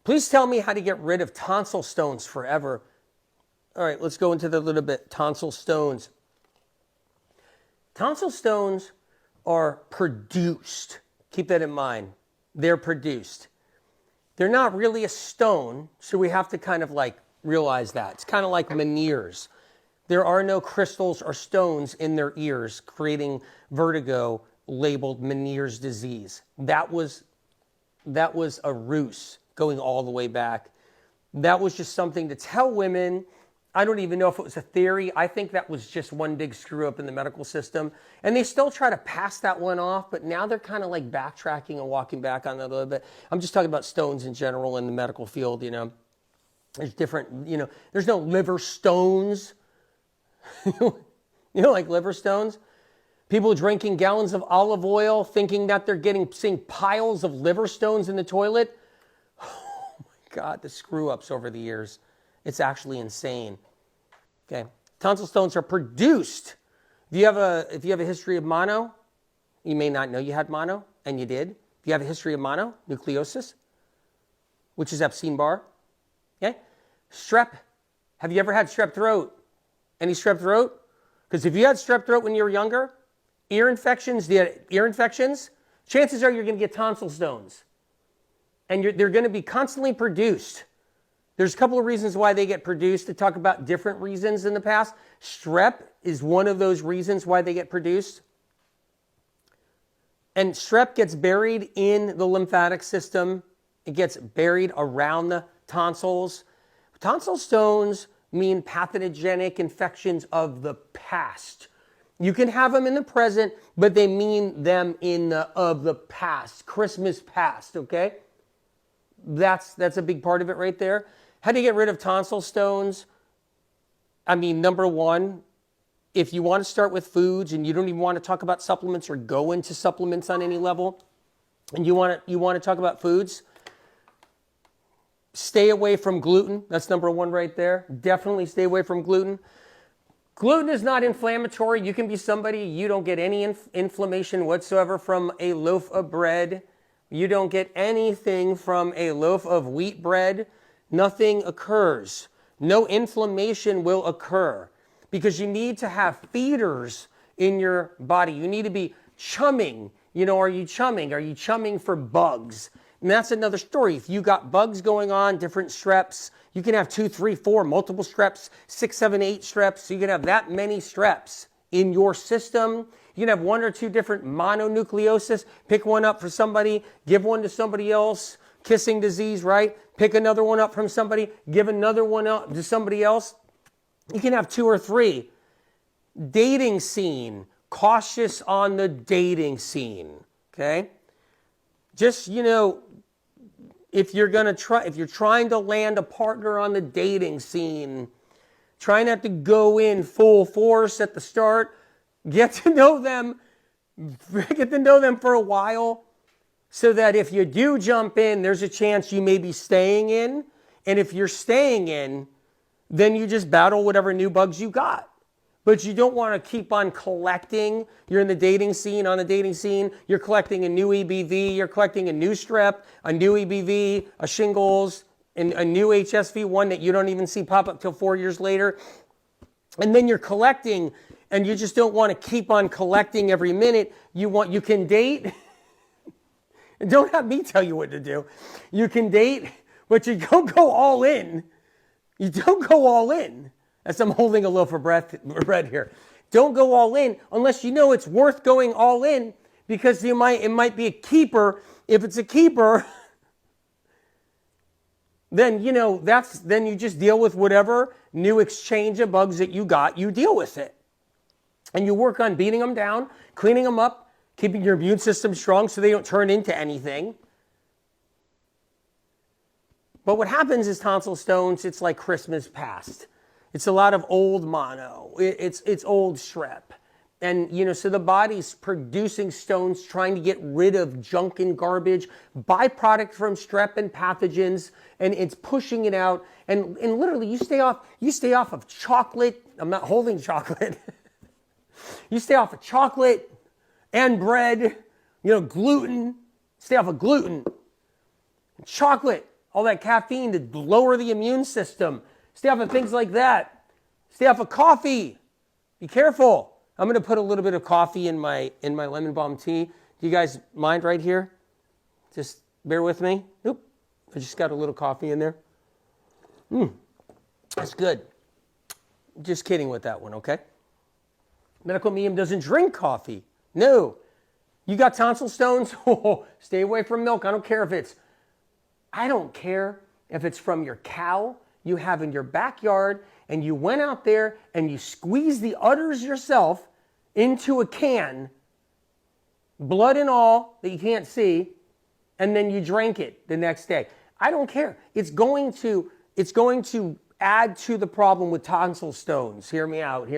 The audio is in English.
Please tell me how to get rid of tonsil stones forever. All right, let's go into that a little bit. Tonsil stones. Tonsil stones are produced. Keep that in mind. They're produced. They're not really a stone, so we have to kind of like realize that. It's kind of like Meniere's. There are no crystals or stones in their ears creating vertigo labeled Meniere's disease. That was a ruse going all the way back. That was just something to tell women. I don't even know if it was a theory. I think that was just one big screw up in the medical system. And they still try to pass that one off, but now they're kind of like backtracking and walking back on that a little bit. I'm just talking about stones in general in the medical field, you know. There's different, you know, there's no liver stones. You know, like liver stones? People drinking gallons of olive oil thinking that they're seeing piles of liver stones in the toilet. Oh my God, the screw ups over the years. It's actually insane. Okay, tonsil stones are produced. If you have a history of mono, you may not know you had mono, and you did. If you have a history of mononucleosis, which is Epstein-Barr. Okay, strep. Have you ever had strep throat? Any strep throat? Because if you had strep throat when you were younger, ear infections, chances are you're going to get tonsil stones, and they're going to be constantly produced. There's a couple of reasons why they get produced. To talk about different reasons in the past. Strep is one of those reasons why they get produced. And strep gets buried in the lymphatic system. It gets buried around the tonsils. Tonsil stones mean pathogenic infections of the past. You can have them in the present, but they mean them of the past, Christmas past, okay? That's a big part of it right there. How do you get rid of tonsil stones? I mean, number one, if you want to start with foods and you don't even want to talk about supplements or go into supplements on any level, and you want to talk about foods, stay away from gluten. That's number one right there. Definitely stay away from gluten. Gluten is not inflammatory. You can be somebody, you don't get any inflammation whatsoever from a loaf of bread. You don't get anything from a loaf of wheat bread. Nothing occurs. No inflammation will occur because you need to have feeders in your body. You need to be chumming. You know, are you chumming? Are you chumming for bugs? And that's another story. If you got bugs going on, different streps, you can have 2, 3, 4, multiple streps, 6, 7, 8 streps. So you can have that many streps in your system. You can have 1 or 2 different mononucleosis. Pick one up for somebody, give one to somebody else. Kissing disease, right? Pick another one up from somebody, give another one up to somebody else. You can have 2 or 3. Dating scene. Cautious on the dating scene. Okay? Just, you know, if you're trying to land a partner on the dating scene, try not to go in full force at the start. Get to know them for a while so that if you do jump in, there's a chance you may be staying in. And if you're staying in, then you just battle whatever new bugs you got. But you don't want to keep on collecting. You're in the dating scene, you're collecting a new EBV, you're collecting a new strep, a new EBV, a shingles, and a new HSV1 that you don't even see pop up till 4 years later. And then you're collecting, and you just don't want to keep on collecting every minute. You can date. Don't have me tell you what to do. You can date, but you don't go all in. You don't go all in. As I'm holding a loaf of bread here. Don't go all in unless you know it's worth going all in, because it might be a keeper. If it's a keeper, then then you just deal with whatever new exchange of bugs that you got. You deal with it. And you work on beating them down, cleaning them up, keeping your immune system strong so they don't turn into anything. But what happens is tonsil stones, it's like Christmas past. It's a lot of old mono. It's old strep. And, so the body's producing stones, trying to get rid of junk and garbage, byproduct from strep and pathogens, and it's pushing it out. And literally, you stay off of chocolate. I'm not holding chocolate. You stay off of chocolate and bread, gluten. Stay off of gluten, chocolate, all that caffeine to lower the immune system. Stay off of things like that. Stay off of coffee. Be careful. I'm going to put a little bit of coffee in my lemon balm tea. Do you guys mind right here? Just bear with me. Oop. I just got a little coffee in there. That's good. Just kidding with that one, okay? Medical Medium doesn't drink coffee. No. You got tonsil stones? Oh, stay away from milk. I don't care if it's from your cow you have in your backyard and you went out there and you squeezed the udders yourself into a can, blood and all that you can't see, and then you drank it the next day. I don't care. It's going to add to the problem with tonsil stones. Hear me out.